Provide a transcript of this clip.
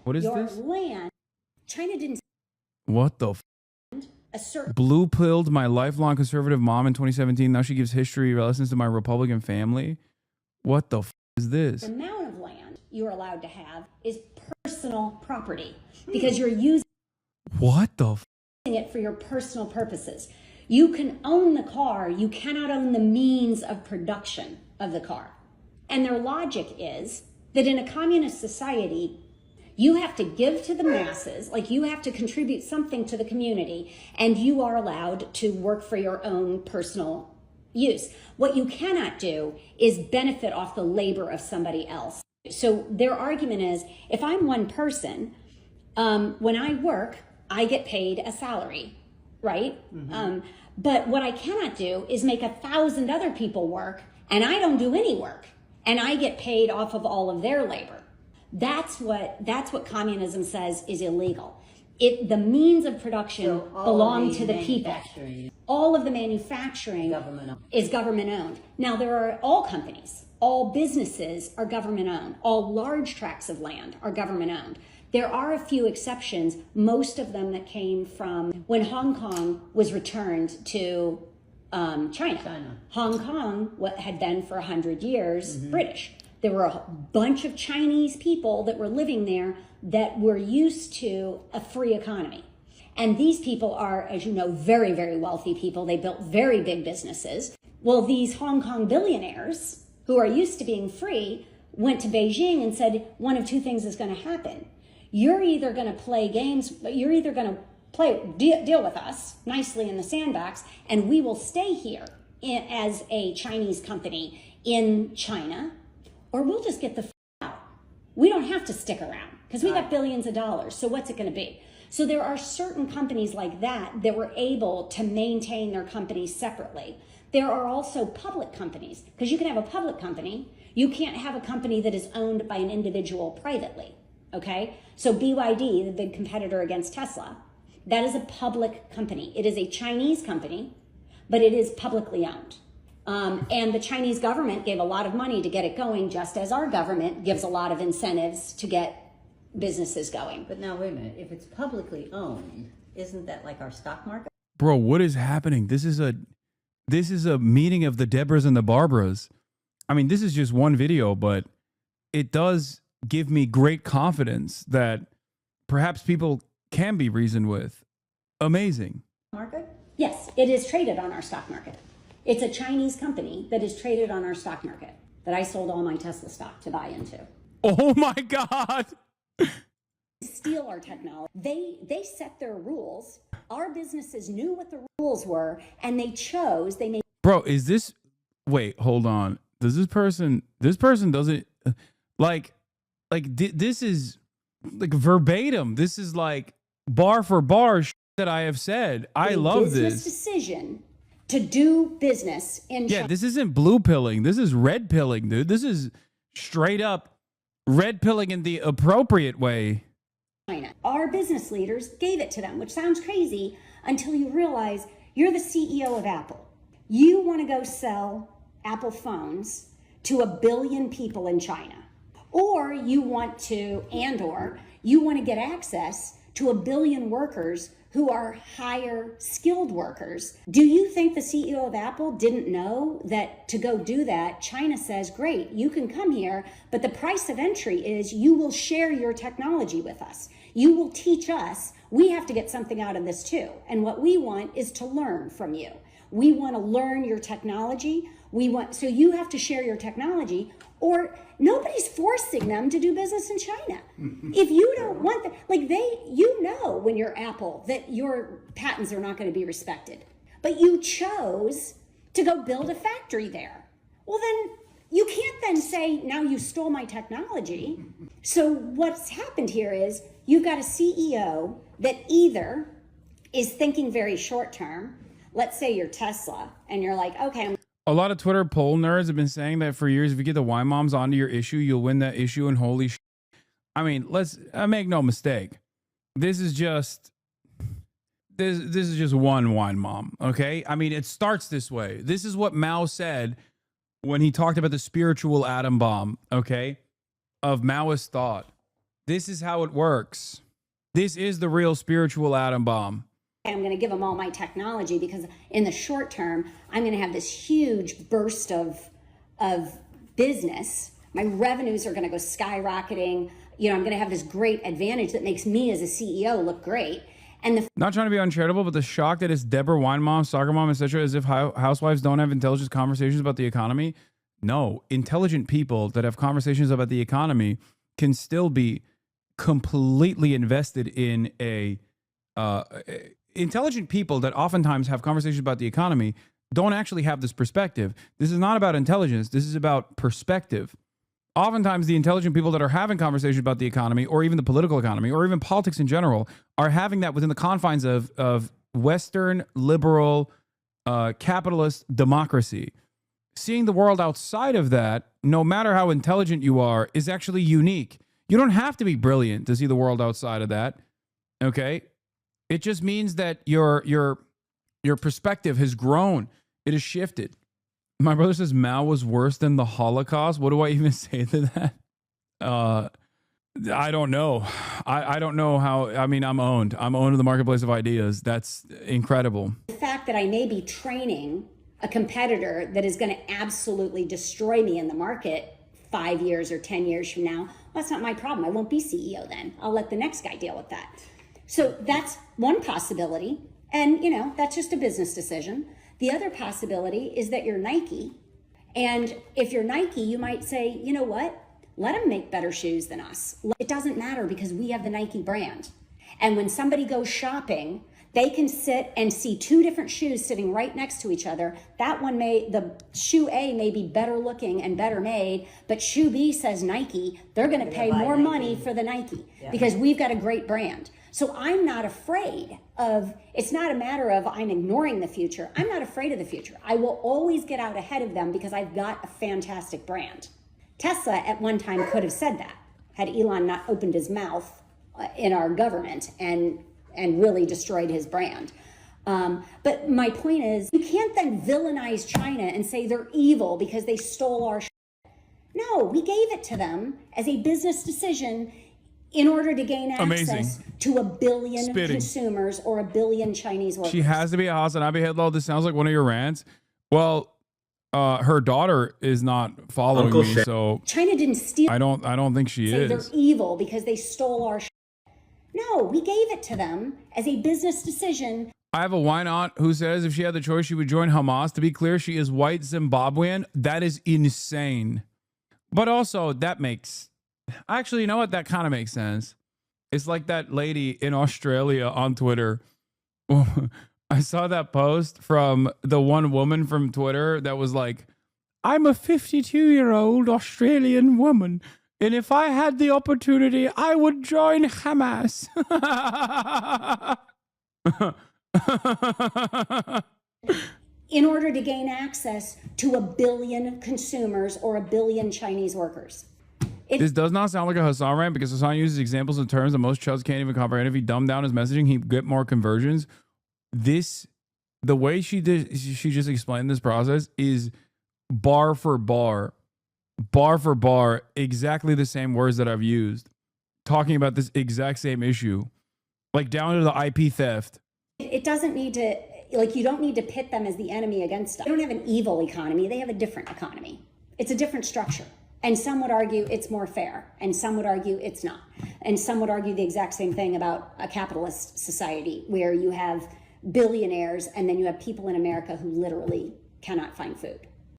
What is your this? land. China didn't. What the blue-pilled my lifelong conservative mom in 2017. Now she gives history lessons to my Republican family. What the is this? The amount of land you're allowed to have is personal property because you're using what the it for your personal purposes. You can own the car, you cannot own the means of production of the car. And their logic is that in a communist society, you have to give to the masses, like you have to contribute something to the community, and you are allowed to work for your own personal use. What you cannot do is benefit off the labor of somebody else. So their argument is, if I'm one person, when I work, I get paid a salary, right? But what I cannot do is make 1,000 other people work, and I don't do any work, and I get paid off of all of their labor. That's what communism says is illegal. The means of production belong to the people. All of the manufacturing is government owned. Now there are all companies, all businesses are government owned. All large tracts of land are government owned. There are a few exceptions, most of them that came from when Hong Kong was returned to China. Hong Kong had been for 100 years British. There were a bunch of Chinese people that were living there that were used to a free economy. And these people are, as you know, very, very wealthy people. They built very big businesses. Well, these Hong Kong billionaires who are used to being free went to Beijing and said, one of two things is going to happen. You're either going to play games, but you're either going to deal with us nicely in the sandbox, and we will stay here as a Chinese company in China, or we'll just get the out. We don't have to stick around because we got billions of dollars. So what's it going to be? So there are certain companies like that were able to maintain their companies separately. There are also public companies, because you can have a public company. You can't have a company that is owned by an individual privately. Okay? So BYD, the big competitor against Tesla, that is a public company. It is a Chinese company, but it is publicly owned. And the Chinese government gave a lot of money to get it going, just as our government gives a lot of incentives to get businesses going. But now, wait a minute. If it's publicly owned, isn't that like our stock market? Bro, what is happening? This is a meeting of the Debras and the Barbaras. I mean, this is just one video, but it does give me great confidence that perhaps people can be reasoned with. Amazing. Market? Yes, it is traded on our stock market. It's a Chinese company that is traded on our stock market that I sold all my Tesla stock to buy into. Oh my God. Steal our technology. They set their rules. Our businesses knew what the rules were, and they made. Bro, is this, wait, hold on. Does this person doesn't, this is like verbatim. This is like bar for bar that I have said. I love this Decision to do business in China. Yeah, this isn't blue pilling. This is red pilling, dude. This is straight up red pilling in the appropriate way. China. Our business leaders gave it to them, which sounds crazy until you realize you're the CEO of Apple. You want to go sell Apple phones to 1 billion people in China. Or you want to get access to 1 billion workers who are higher skilled workers. Do you think the CEO of Apple didn't know that to go do that, China says, great, you can come here, but the price of entry is you will share your technology with us. You will teach us. We have to get something out of this too. And what we want is to learn from you. We want to learn your technology. So you have to share your technology, or nobody's forcing them to do business in China. If you don't want that, when you're Apple that your patents are not going to be respected, but you chose to go build a factory there. Well, then you can't then say, now you stole my technology. So what's happened here is you've got a CEO that either is thinking very short term. Let's say you're Tesla and you're like, okay, a lot of Twitter poll nerds have been saying that for years. If you get the Y moms onto your issue, you'll win that issue. And holy sh! I mean, I make no mistake. This is just one wine mom. Okay. I mean, it starts this way. This is what Mao said when he talked about the spiritual atom bomb. Okay. Of Maoist thought. This is how it works. This is the real spiritual atom bomb. I'm going to give them all my technology because in the short term, I'm going to have this huge burst of business. My revenues are going to go skyrocketing. You know, I'm going to have this great advantage that makes me as a CEO look great. And not trying to be uncharitable, but the shock that it's Deborah wine mom, soccer mom, etc., as if housewives don't have intelligent conversations about the economy. No, intelligent people that have conversations about the economy can still be completely invested in intelligent people that oftentimes have conversations about the economy don't actually have this perspective. This is not about intelligence. This is about perspective. Oftentimes, the intelligent people that are having conversations about the economy or even the political economy or even politics in general are having that within the confines of Western liberal capitalist democracy. Seeing the world outside of that, no matter how intelligent you are, is actually unique. You don't have to be brilliant to see the world outside of that. Okay? It just means that your perspective has grown. It has shifted. My brother says Mao was worse than the Holocaust. What do I even say to that? I don't know. I don't know how. I mean, I'm owned. I'm owned in the marketplace of ideas. That's incredible. The fact that I may be training a competitor that is going to absolutely destroy me in the market 5 years or 10 years from now, well, that's not my problem. I won't be CEO then. I'll let the next guy deal with that. So that's one possibility. And, you know, that's just a business decision. The other possibility is that you're Nike. And if you're Nike, you might say, you know what? Let them make better shoes than us. It doesn't matter because we have the Nike brand. And when somebody goes shopping, they can sit and see two different shoes sitting right next to each other. The shoe A may be better looking and better made, but shoe B says Nike. They're going to pay more money for the Nike because we've got a great brand. So I'm not afraid of, it's not a matter of I'm ignoring the future. I'm not afraid of the future. I will always get out ahead of them because I've got a fantastic brand. Tesla at one time could have said that had Elon not opened his mouth in our government and really destroyed his brand. But my point is, you can't then villainize China and say they're evil because they stole our shit. No, we gave it to them as a business decision in order to gain access to 1 billion consumers or 1 billion Chinese workers. She has to be a Hasanabi headload. This sounds like one of your rants. Well, her daughter is not following me, so China didn't steal. I don't think she is. They're evil because they stole our. No, we gave it to them as a business decision. I have a wine aunt who says if she had the choice, she would join Hamas. To be clear, she is white Zimbabwean. That is insane. But also, that makes... Actually, you know what? That kind of makes sense. It's like that lady in Australia on Twitter. I saw that post from the one woman from Twitter that was like, I'm a 52-year-old Australian woman, and if I had the opportunity, I would join Hamas. In order to gain access to 1 billion consumers or 1 billion Chinese workers. This does not sound like a Hasan rant because Hasan uses examples and terms that most chuds can't even comprehend. If he dumbed down his messaging, he'd get more conversions. The way she just explained this process is bar for bar, exactly the same words that I've used, talking about this exact same issue, like down to the IP theft. It doesn't need to, like, you don't need to pit them as the enemy against us. They don't have an evil economy. They have a different economy. It's a different structure. And some would argue it's more fair, and some would argue it's not. And some would argue the exact same thing about a capitalist society where you have billionaires and then you have people in America who literally cannot find food.